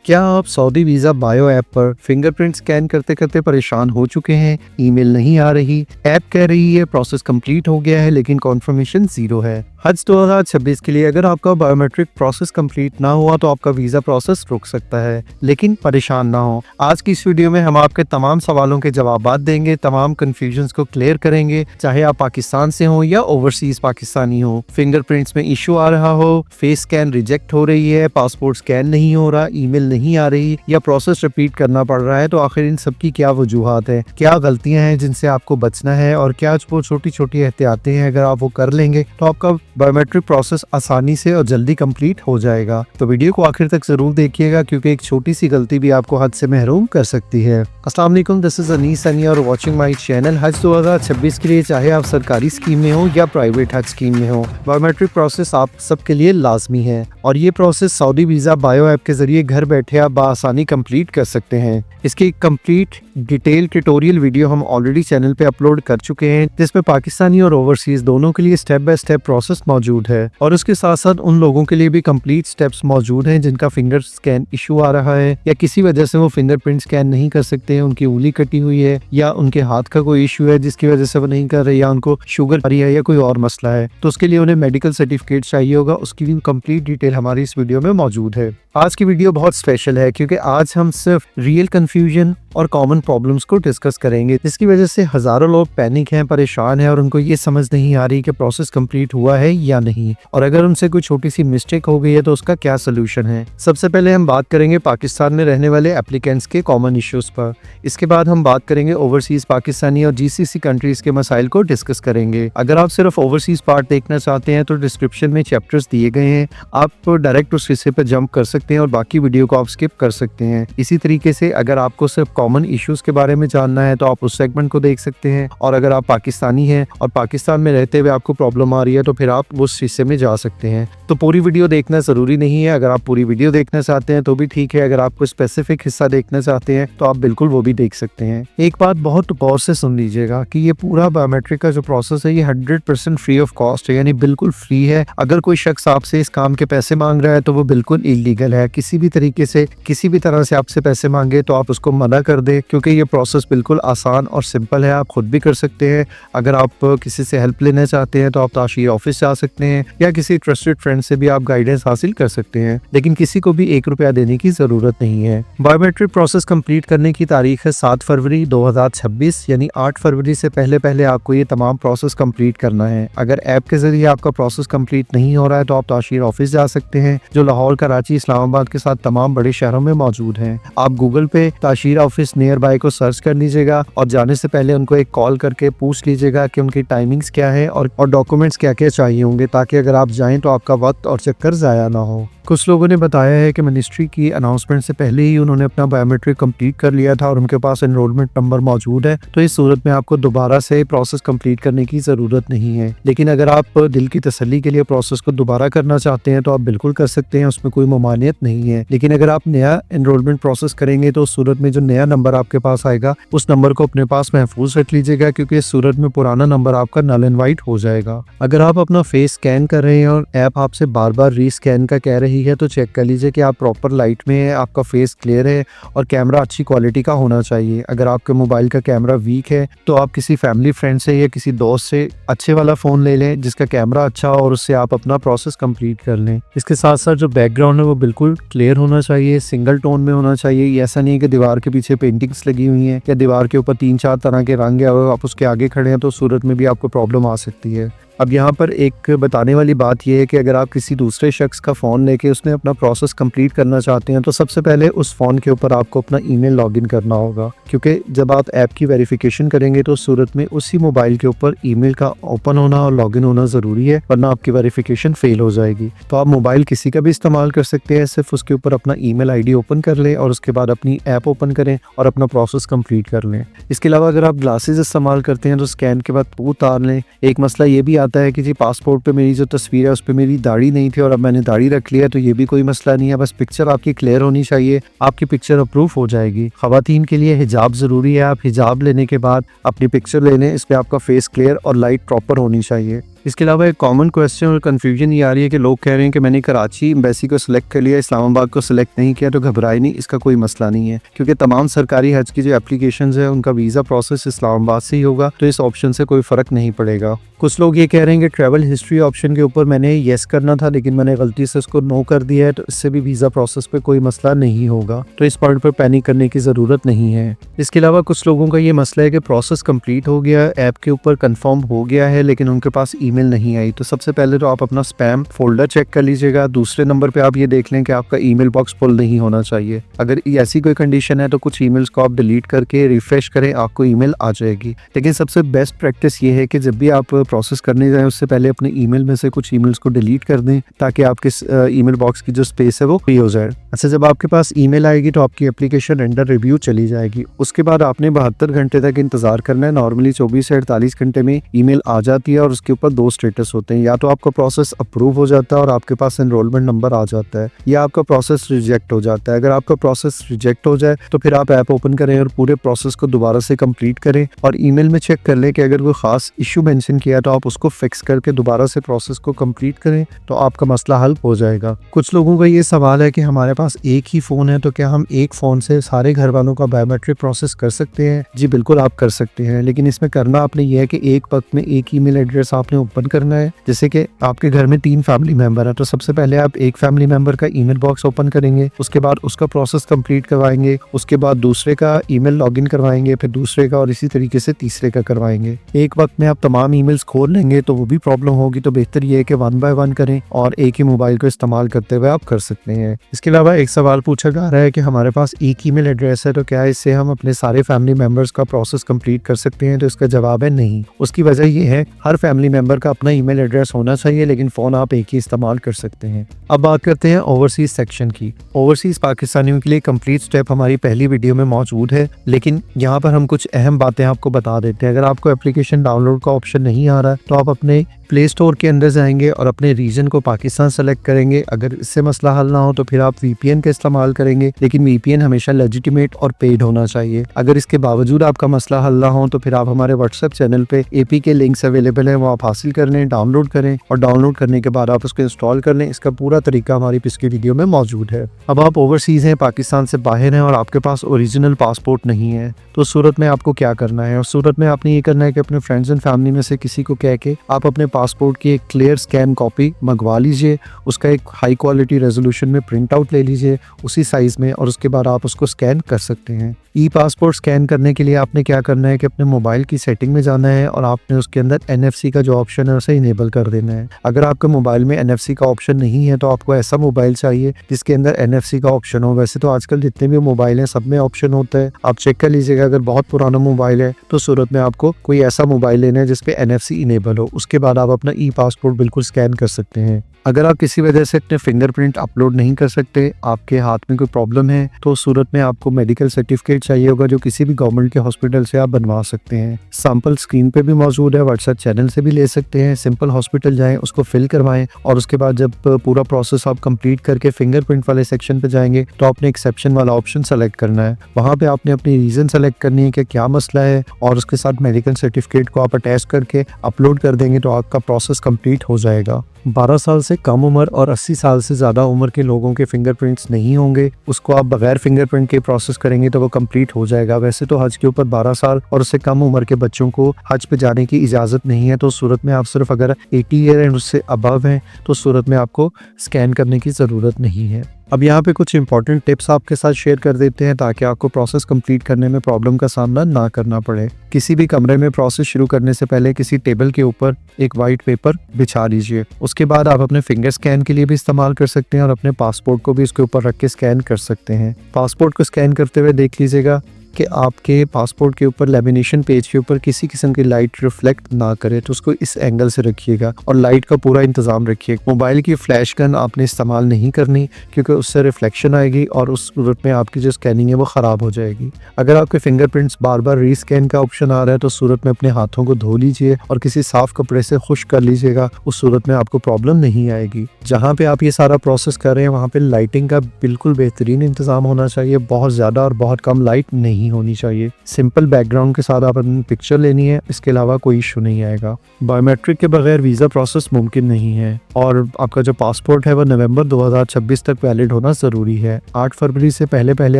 क्या आप Saudi visa bio app पर फिंगरप्रिंट स्कैन करते करते परेशान हो चुके हैं? ईमेल नहीं आ रही, ऐप कह रही है प्रोसेस कंप्लीट हो गया है लेकिन कॉन्फर्मेशन जीरो है। हज 2026 के लिए अगर आपका बायोमेट्रिक प्रोसेस कंप्लीट ना हुआ तो आपका वीज़ा प्रोसेस रुक सकता है, लेकिन परेशान ना हो। आज की इस वीडियो में हम आपके तमाम सवालों के जवाब देंगे, तमाम कंफ्यूजन्स को क्लियर करेंगे, चाहे आप पाकिस्तान से हो या ओवरसीज पाकिस्तानी हो। फिंगरप्रिंट्स में इशू आ रहा हो, फेस स्कैन रिजेक्ट हो रही है, पासपोर्ट स्कैन नहीं हो रहा, ईमेल नहीं आ रही या प्रोसेस रिपीट करना पड़ रहा है, तो आखिर इन सब की क्या वजूहात है, क्या गलतियां हैं जिनसे आपको बचना है और क्या वो छोटी छोटी एहतियातें हैं, अगर आप वो कर लेंगे तो आपका बायोमेट्रिक प्रोसेस आसानी से और जल्दी कंप्लीट हो जाएगा। तो वीडियो को आखिर तक जरूर देखिएगा क्योंकि एक छोटी सी गलती भी आपको हज से महरूम कर सकती है। अस्सलाम वालेकुम, दिस इज अनीस सनी और वाचिंग माय चैनल। हज 2026 के लिए चाहे आप सरकारी स्कीम में हो या प्राइवेट हज स्कीम में हो, बायोमेट्रिक प्रोसेस आप सबके लिए लाजमी है और ये process Saudi visa bio app के जरिए घर बैठे आप आसानी कंप्लीट कर सकते हैं। इसकी कंप्लीट डिटेल ट्यूटोरियल वीडियो हम ऑलरेडी चैनल पे अपलोड कर चुके हैं, जिसमें पाकिस्तानी और ओवरसीज दोनों के लिए स्टेप बाय स्टेप प्रोसेस मौजूद है और उसके साथ साथ उन लोगों के लिए भी कंप्लीट स्टेप्स मौजूद हैं जिनका फिंगर स्कैन इशू आ रहा है या किसी वजह से वो फिंगरप्रिंट स्कैन नहीं कर सकते हैं, उनकी उंगली कटी हुई है या उनके हाथ का कोई इशू है जिसकी वजह से वो नहीं कर रहे, या उनको शुगर आ रही है या कोई और मसला है, तो उसके लिए उन्हें मेडिकल सर्टिफिकेट चाहिए होगा। उसकी भी कंप्लीट डिटेल हमारी इस वीडियो में मौजूद है। आज की वीडियो बहुत स्पेशल है क्योंकि आज हम सिर्फ रियल कंफ्यूजन और कॉमन प्रॉब्लम्स को डिस्कस करेंगे, जिसकी वजह से हजारों लोग पैनिक हैं, परेशान हैं और उनको ये समझ नहीं आ रही कि प्रोसेस कंप्लीट हुआ है या नहीं, और अगर उनसे कोई छोटी सी मिस्टेक हो गई है तो उसका क्या सोल्यूशन है। सबसे पहले हम बात करेंगे पाकिस्तान में रहने वाले एप्लीकेंट्स के कॉमन इश्यूज पर। इसके बाद हम बात करेंगे ओवरसीज पाकिस्तानी और जीसीसी कंट्रीज के मसाइल को डिस्कस करेंगे। अगर आप सिर्फ ओवरसीज पार्ट देखना चाहते हैं तो डिस्क्रिप्शन में चैप्टर्स दिए गए हैं, आप डायरेक्ट उस हिस्से पर जंप कर सकते हैं और बाकी वीडियो को आप स्किप कर सकते हैं। इसी तरीके से अगर आपको सिर्फ कॉमन इश्यूज के बारे में जानना है तो आप उस सेगमेंट को देख सकते हैं, और अगर आप पाकिस्तानी हैं और पाकिस्तान में रहते हुए आपको प्रॉब्लम आ रही है तो फिर आप उस हिस्से में जा सकते हैं। तो पूरी वीडियो देखना जरूरी नहीं है, अगर आप पूरी वीडियो देखना चाहते हैं तो भी ठीक है, अगर आप कोई स्पेसिफिक हिस्सा देखना चाहते हैं तो आप बिल्कुल वो भी देख सकते हैं। एक बात बहुत गौर से सुन लीजिएगा कि ये पूरा बायोमेट्रिक का जो प्रोसेस है ये 100% फ्री ऑफ कॉस्ट है, यानी बिल्कुल फ्री है। अगर कोई शख्स आपसे इस काम के पैसे मांग रहा है तो वो बिल्कुल इलीगल है। किसी भी तरीके से किसी भी तरह से आपसे पैसे मांगे तो आप उसको मना कर दे, क्योंकि ये प्रोसेस बिल्कुल आसान और सिंपल है, आप खुद भी कर सकते हैं। अगर आप किसी से हेल्प लेना चाहते हैं तो आप ताशीर ऑफिस जा सकते हैं या किसी ट्रस्टेड फ्रेंड से भी आप गाइडेंस हासिल कर सकते हैं, लेकिन किसी को भी 1 रुपया देने की जरूरत नहीं है। बायोमेट्रिक प्रोसेस कंप्लीट करने की तारीख है 7 फरवरी 2026, यानी 8 फरवरी से पहले पहले आपको ये तमाम प्रोसेस कंप्लीट करना है। अगर ऐप के जरिए आपका प्रोसेस कंप्लीट नहीं हो रहा है तो आप ताशीर ऑफिस जा सकते हैं, जो लाहौर, कराची, इस्लामाबाद के साथ तमाम बड़े शहरों में मौजूद हैं। आप गूगल पे ताशीर ऑफिस नियर बाय को सर्च कर लीजिएगा और जाने से पहले उनको एक कॉल करके पूछ लीजिएगा कि उनकी टाइमिंग्स क्या है और डॉक्यूमेंट्स क्या क्या चाहिए होंगे, ताकि अगर आप जाएं तो आपका वक्त और चक्कर जाया ना हो। कुछ लोगों ने बताया है कि मिनिस्ट्री की अनाउंसमेंट से पहले ही उन्होंने अपना बायोमेट्रिक कंप्लीट कर लिया था और उनके पास एनरोलमेंट नंबर मौजूद है, तो इस सूरत में आपको दोबारा से प्रोसेस कंप्लीट करने की ज़रूरत नहीं है। लेकिन अगर आप दिल की तसल्ली के लिए प्रोसेस को दोबारा करना चाहते हैं तो आप बिल्कुल कर सकते हैं, उसमें कोई ममानियत नहीं है। लेकिन अगर आप नया एनरोलमेंट प्रोसेस करेंगे तो उस सूरत में जो नया नंबर आपके पास आएगा उस नंबर को अपने पास महफूज रख लीजिएगा, क्योंकि इस सूरत में पुराना नंबर आपका नल एंड वाइट हो जाएगा। अगर आप अपना फेस स्कैन कर रहे हैं और ऐप आपसे बार बार रीस्कैन का कह रही है तो चेक कर लीजिए कि आप प्रॉपर लाइट में है, आपका फेस क्लियर है और कैमरा अच्छी क्वालिटी का होना चाहिए। अगर आपके मोबाइल का कैमरा वीक है तो आप किसी फैमिली फ्रेंड से या किसी दोस्त से अच्छे वाला फ़ोन ले लें जिसका कैमरा अच्छा हो और उससे आप अपना प्रोसेस कंप्लीट कर लें। इसके साथ साथ जो बैकग्राउंड है वो बिल्कुल क्लियर होना चाहिए, सिंगल टोन में होना चाहिए। ऐसा नहीं है कि दीवार के पीछे पेंटिंग्स लगी हुई हैं या दीवार के ऊपर 3-4 तरह के रंग है और आप उसके आगे खड़े हैं तो सूरत में भी आपको प्रॉब्लम आ सकती है। अब यहाँ पर एक बताने वाली बात यह है कि अगर आप किसी दूसरे शख्स का फ़ोन लेके उसने अपना प्रोसेस कंप्लीट करना चाहते हैं तो सबसे पहले उस फ़ोन के ऊपर आपको अपना ईमेल लॉगिन करना होगा, क्योंकि जब आप ऐप की वेरिफिकेशन करेंगे तो उस सूरत में उसी मोबाइल के ऊपर ईमेल का ओपन होना और लॉगिन होना ज़रूरी है, वरना आपकी वेरिफिकेशन फेल हो जाएगी। तो आप मोबाइल किसी का भी इस्तेमाल कर सकते हैं, सिर्फ उसके ऊपर अपना ईमेल आईडी ओपन कर लें और उसके बाद अपनी ऐप ओपन करें और अपना प्रोसेस कंप्लीट कर लें। इसके अलावा अगर आप ग्लासेस इस्तेमाल करते हैं तो स्कैन के बाद उतार लें। एक मसला ये भी आता है कि जी पासपोर्ट पे मेरी जो तस्वीर है उस पे मेरी दाढ़ी नहीं थी और अब मैंने दाढ़ी रख लिया, तो ये भी कोई मसला नहीं है, बस पिक्चर आपकी क्लियर होनी चाहिए, आपकी पिक्चर अप्रूव हो जाएगी। खवातीन के लिए हिजाब ज़रूरी है, आप हिजाब लेने के बाद अपनी पिक्चर ले लें, इस पर आपका फेस क्लियर और लाइट प्रॉपर होनी चाहिए। इसके अलावा एक कॉमन क्वेश्चन और कंफ्यूजन ये आ रही है कि लोग कह रहे हैं कि मैंने कराची एम्बेसी को सिलेक्ट कर लिया, इस्लामाबाद को सिलेक्ट नहीं किया, तो घबराए नहीं, इसका कोई मसला नहीं है क्योंकि तमाम सरकारी हज की जो एप्लीकेशंस है उनका वीज़ा प्रोसेस इस्लामाबाद से ही होगा, तो इस ऑप्शन से कोई फ़र्क नहीं पड़ेगा। कुछ लोग ये कह रहे हैं कि ट्रैवल हिस्ट्री ऑप्शन के ऊपर मैंने येस करना था लेकिन मैंने गलती से उसको नो कर दिया है, तो इससे भी वीज़ा प्रोसेस पे कोई मसला नहीं होगा, तो इस पॉइंट पर पैनिक करने की ज़रूरत नहीं है। इसके अलावा कुछ लोगों का ये मसला है कि प्रोसेस कंप्लीट हो गया, ऐप के ऊपर कंफर्म हो गया है लेकिन उनके पास ईमेल नहीं आई। तो सबसे पहले तो आप अपना स्पैम फोल्डर चेक कर लीजिएगा। दूसरे नंबर पे आप ये देख लें कि आपका ईमेल बॉक्स फुल नहीं होना चाहिए। अगर ऐसी कोई कंडीशन है तो कुछ ईमेल्स को आप डिलीट करके रिफ्रेश करें, आपको ईमेल आ जाएगी। लेकिन सबसे बेस्ट प्रैक्टिस ये है कि जब भी आप प्रोसेस करने जाएं उससे पहले अपने ईमेल में से कुछ ईमेल्स को डिलीट कर दें ताकि आपके ईमेल बॉक्स की जो स्पेस है वो फ्री हो जाए। अच्छा, जब आपके पास ईमेल आएगी तो आपकी एप्लीकेशन अंडर रिव्यू चली जाएगी। उसके बाद आपने 72 घंटे तक इंतजार करना है। नॉर्मली 24 से 48 घंटे में ईमेल आ जाती है और उसके ऊपर 2 स्टेटस होते हैं, या तो आपका प्रोसेस अप्रूव हो जाता है और आपके पास एनरोलमेंट नंबर आ जाता है, या आपका प्रोसेस रिजेक्ट हो जाता है। अगर आपका प्रोसेस रिजेक्ट हो जाए तो फिर आप ऐप ओपन करें और पूरे प्रोसेस को दोबारा से कंप्लीट करें और ईमेल में चेक कर लें कि अगर कोई खास इशू मेंशन किया तो आप उसको फिक्स करके दोबारा से प्रोसेस को कंप्लीट करें तो आपका मसला हल हो जाएगा। कुछ लोगों का ये सवाल है कि हमारे पास एक ही फ़ोन है तो क्या हम एक फ़ोन से सारे घर वालों का बायोमेट्रिक प्रोसेस कर सकते हैं? जी बिल्कुल आप कर सकते हैं, लेकिन इसमें करना आपने ये है कि एक वक्त में एक ईमेल एड्रेस आपने ओपन करना है। जैसे कि आपके घर में 3 फैमिली मेंबर है तो सबसे पहले आप एक फैमिली मेंबर का ईमेल बॉक्स ओपन करेंगे, उसके बाद उसका प्रोसेस कंप्लीट करवाएंगे, उसके बाद दूसरे का ईमेल लॉगिन करवाएंगे, फिर दूसरे का और इसी तरीके से तीसरे का करवाएंगे। एक वक्त में आप तमाम ईमेल्स खोल लेंगे तो वो भी प्रॉब्लम होगी, तो बेहतर ये है कि 1 बाय 1 करें और एक ही मोबाइल को इस्तेमाल करते हुए आप कर सकते हैं। इसके अलावा एक सवाल पूछा जा रहा है कि हमारे पास एक ईमेल एड्रेस है तो क्या इससे हम अपने सारे फैमिली मेंबर्स का प्रोसेस कंप्लीट कर सकते हैं? तो इसका जवाब है नहीं। उसकी वजह ये है हर फैमिली मेंबर का अपना ईमेल एड्रेस होना चाहिए, लेकिन फ़ोन आप एक ही इस्तेमाल कर सकते हैं। अब बात करते हैं ओवरसीज सेक्शन की। ओवरसीज पाकिस्तानियों के लिए कंप्लीट स्टेप हमारी पहली वीडियो में मौजूद है, लेकिन यहाँ पर हम कुछ अहम बातें आपको बता देते हैं। अगर आपको एप्लीकेशन डाउनलोड का ऑप्शन नहीं आ रहा तो आप अपने प्ले स्टोर के अंदर जाएंगे और अपने रीजन को पाकिस्तान सेलेक्ट करेंगे। अगर इससे मसला हल ना हो तो फिर आप वीपीएन का इस्तेमाल करेंगे, लेकिन वीपीएन हमेशा लेजिटिमेट और पेड होना चाहिए। अगर इसके बावजूद आपका मसला हल ना हो तो फिर आप हमारे व्हाट्सएप चैनल पे एपी के लिंक्स अवेलेबल हैं, वो आप हासिल कर लें, डाउनलोड करें और डाउनलोड करने के बाद आप उसको इंस्टॉल कर लें। इसका पूरा तरीका हमारी पिछली वीडियो में मौजूद है। अब आप ओवरसीज हैं, पाकिस्तान से बाहर हैं और आपके पास ओरिजिनल पासपोर्ट नहीं है, तो उस सूरत में आपको क्या करना है? उस सूरत में आपने ये करना है कि अपने फ्रेंड्स एंड फैमिली में से किसी को कह के आप अपने पासपोर्ट की एक क्लियर स्कैन कॉपी मंगवा लीजिए, उसका एक हाई क्वालिटी रेजोल्यूशन में प्रिंट आउट ले लीजिए उसी साइज में, और उसके बाद आप उसको स्कैन कर सकते हैं। ई पासपोर्ट स्कैन करने के लिए आपने क्या करना है कि अपने मोबाइल की सेटिंग में जाना है और आपने उसके अंदर NFC का जो ऑप्शन है उसे इनेबल कर देना है। अगर आपके मोबाइल में NFC का ऑप्शन नहीं है तो आपको ऐसा मोबाइल चाहिए जिसके अंदर NFC का ऑप्शन हो। वैसे तो आजकल जितने भी मोबाइल हैं सब में ऑप्शन होता है, आप चेक कर लीजिएगा। अगर बहुत पुराना मोबाइल है तो सूरत में आपको कोई ऐसा मोबाइल लेना है जिसपे NFC इनेबल हो, उसके बाद आप अपना ई पासपोर्ट बिल्कुल स्कैन कर सकते हैं। अगर आप किसी वजह से अपने फिंगरप्रिंट अपलोड नहीं कर सकते, आपके हाथ में कोई प्रॉब्लम है, तो सूरत में आपको मेडिकल सर्टिफिकेट चाहिए होगा जो किसी भी गवर्नमेंट के हॉस्पिटल से आप बनवा सकते हैं। सैंपल स्क्रीन पे भी मौजूद है, व्हाट्सएप चैनल से भी ले सकते हैं। सिंपल हॉस्पिटल जाएं, उसको फिल करवाएं और उसके बाद जब पूरा प्रोसेस आप कंप्लीट करके फिंगरप्रिंट वाले सेक्शन पे जाएंगे तो आपने एक्सेप्शन वाला ऑप्शन सेलेक्ट करना है। वहाँ पे आपने अपनी रीजन सेलेक्ट करनी है कि क्या मसला है और उसके साथ मेडिकल सर्टिफिकेट को आप अटैच करके अपलोड कर देंगे तो आपका प्रोसेस कंप्लीट हो जाएगा। 12 साल से कम उम्र और 80 साल से ज़्यादा उम्र के लोगों के फिंगरप्रिंट्स नहीं होंगे, उसको आप बगैर फिंगरप्रिंट के प्रोसेस करेंगे तो वो कंप्लीट हो जाएगा। वैसे तो हज के ऊपर 12 साल और उससे कम उम्र के बच्चों को हज पे जाने की इजाज़त नहीं है, तो सूरत में आप सिर्फ अगर 80 ईयर एंड उससे अबव हैं तो सूरत में आपको स्कैन करने की ज़रूरत नहीं है। अब यहाँ पे कुछ इंपॉर्टेंट टिप्स आपके साथ शेयर कर देते हैं ताकि आपको प्रोसेस कंप्लीट करने में प्रॉब्लम का सामना ना करना पड़े। किसी भी कमरे में प्रोसेस शुरू करने से पहले किसी टेबल के ऊपर एक वाइट पेपर बिछा लीजिए। उसके बाद आप अपने फिंगर स्कैन के लिए भी इस्तेमाल कर सकते हैं और अपने पासपोर्ट को भी इसके ऊपर रख के स्कैन कर सकते हैं। पासपोर्ट को स्कैन करते हुए देख लीजिएगा कि आपके पासपोर्ट के ऊपर लेमिनेशन पेज के ऊपर किसी किस्म की लाइट रिफ्लेक्ट ना करे, तो उसको इस एंगल से रखिएगा और लाइट का पूरा इंतजाम रखिए। मोबाइल की फ्लैश गन आपने इस्तेमाल नहीं करनी क्योंकि उससे रिफ्लेक्शन आएगी और उस सूरत में आपकी जो स्कैनिंग है वो ख़राब हो जाएगी। अगर आपके फिंगरप्रिंट्स बार बार रीस्कैन का ऑप्शन आ रहा है तो सूरत में अपने हाथों को धो लीजिए और किसी साफ कपड़े से खुश्क कर लीजिएगा, उस सूरत में आपको प्रॉब्लम नहीं आएगी। जहाँ पे आप ये सारा प्रोसेस कर रहे हैं वहाँ पे लाइटिंग का बिल्कुल बेहतरीन इंतजाम होना चाहिए, बहुत ज़्यादा और बहुत कम लाइट नहीं नहीं होनी चाहिए। सिंपल बैकग्राउंड के साथ आप अपनी पिक्चर लेनी है, इसके अलावा कोई इशू नहीं आएगा। बायोमेट्रिक के बगैर वीज़ा प्रोसेस मुमकिन नहीं है और आपका जो पासपोर्ट है वो नवंबर 2026 तक वैलिड होना ज़रूरी है। 8 फरवरी से पहले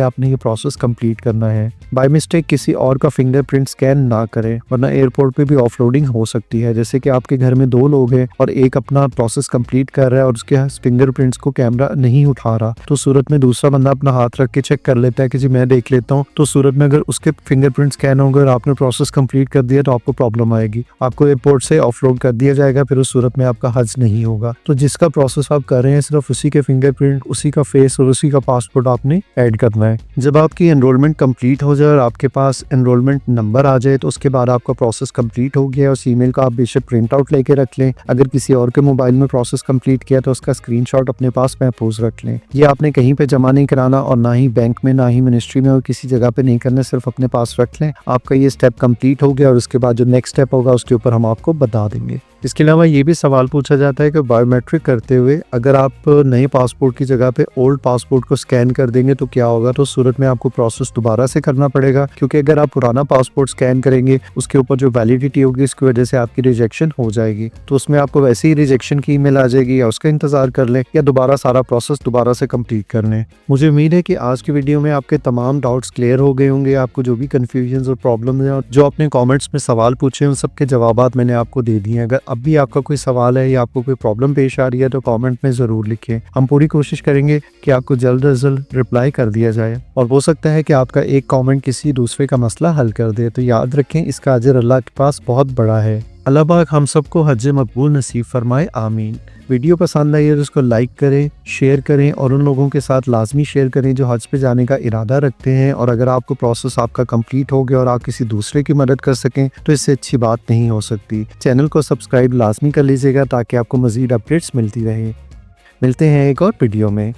आपने ये प्रोसेस कंप्लीट करना है। बाय मिस्टेक किसी और का फिंगरप्रिंट स्कैन ना करें, वरना एयरपोर्ट पे भी ऑफलोडिंग हो सकती है। जैसे कि आपके घर में 2 लोग हैं और एक अपना प्रोसेस कंप्लीट कर रहा है और उसके फिंगरप्रिंट्स को कैमरा नहीं उठा रहा, तो सूरत में दूसरा बंदा अपना हाथ रख के चेक कर लेता है कि जी मैं देख लेता हूँ, तो सूरत में अगर उसके फिंगरप्रिंट स्कैन होंगे और आपने प्रोसेस कंप्लीट कर दिया तो आपको प्रॉब्लम आएगी, आपको एयरपोर्ट से ऑफलोड कर दिया जाएगा, फिर उस सूरत में आपका हज नहीं होगा। तो जिसका प्रोसेस आप कर रहे हैं सिर्फ उसी के फिंगरप्रिंट, उसी का फेस और उसी का पासपोर्ट आपने ऐड करना है। जब आपकी एनरोलमेंट कंप्लीट हो जाए और आपके पास एनरोलमेंट नंबर आ जाए तो उसके बाद आपका प्रोसेस कंप्लीट हो गया। उस ईमेल का आप बेशक प्रिंट आउट लेके रख लें। अगर किसी और के मोबाइल में प्रोसेस कंप्लीट किया तो उसका स्क्रीनशॉट अपने पास महफूज रख लें। ये आपने कहीं पे जमा नहीं कराना और ना ही बैंक में, ना ही मिनिस्ट्री में और किसी जगह पे नहीं करना, सिर्फ अपने पास रख लें। आपका ये स्टेप कंप्लीट हो गया और उसके बाद जो नेक्स्ट स्टेप होगा उसके ऊपर हम आपको बता देंगे। इसके अलावा ये भी सवाल पूछा जाता है कि बायोमेट्रिक करते हुए अगर आप नए पासपोर्ट की जगह पे ओल्ड पासपोर्ट को स्कैन कर देंगे तो क्या होगा। तो सूरत में आपको प्रोसेस दोबारा से करना पड़ेगा, क्योंकि अगर आप पुराना पासपोर्ट स्कैन करेंगे उसके ऊपर जो वैलिडिटी होगी इसकी वजह से आपकी रिजेक्शन हो जाएगी। तो उसमें आपको वैसे ही रिजेक्शन की ईमेल आ जाएगी, या उसका इंतजार कर लें या दोबारा सारा प्रोसेस दोबारा से कंप्लीट कर लें। मुझे उम्मीद है कि आज की वीडियो में आपके तमाम डाउट्स क्लियर हो गए होंगे। आपको जो भी कन्फ्यूजन और प्रॉब्लम है और जो आपने कॉमेंट्स में सवाल पूछे उन सबके जवाब मैंने आपको दे दिए हैं। अगर अब भी आपका कोई सवाल है या आपको कोई प्रॉब्लम पेश आ रही है तो कमेंट में ज़रूर लिखें। हम पूरी कोशिश करेंगे कि आपको जल्द से जल्द रिप्लाई कर दिया जाए और हो सकता है कि आपका एक कमेंट किसी दूसरे का मसला हल कर दे। तो याद रखें, इसका अजर अल्लाह के पास बहुत बड़ा है। अल्लाह पाक हम सबको हज मकबूल नसीब फरमाए, आमीन। वीडियो पसंद आई है तो उसको लाइक करें, शेयर करें और उन लोगों के साथ लाजमी शेयर करें जो हज पे जाने का इरादा रखते हैं। और अगर आपको प्रोसेस आपका कंप्लीट हो गया और आप किसी दूसरे की मदद कर सकें तो इससे अच्छी बात नहीं हो सकती। चैनल को सब्सक्राइब लाजमी कर लीजिएगा ताकि आपको मज़ीद अपडेट्स मिलती रहे। मिलते हैं एक और वीडियो में।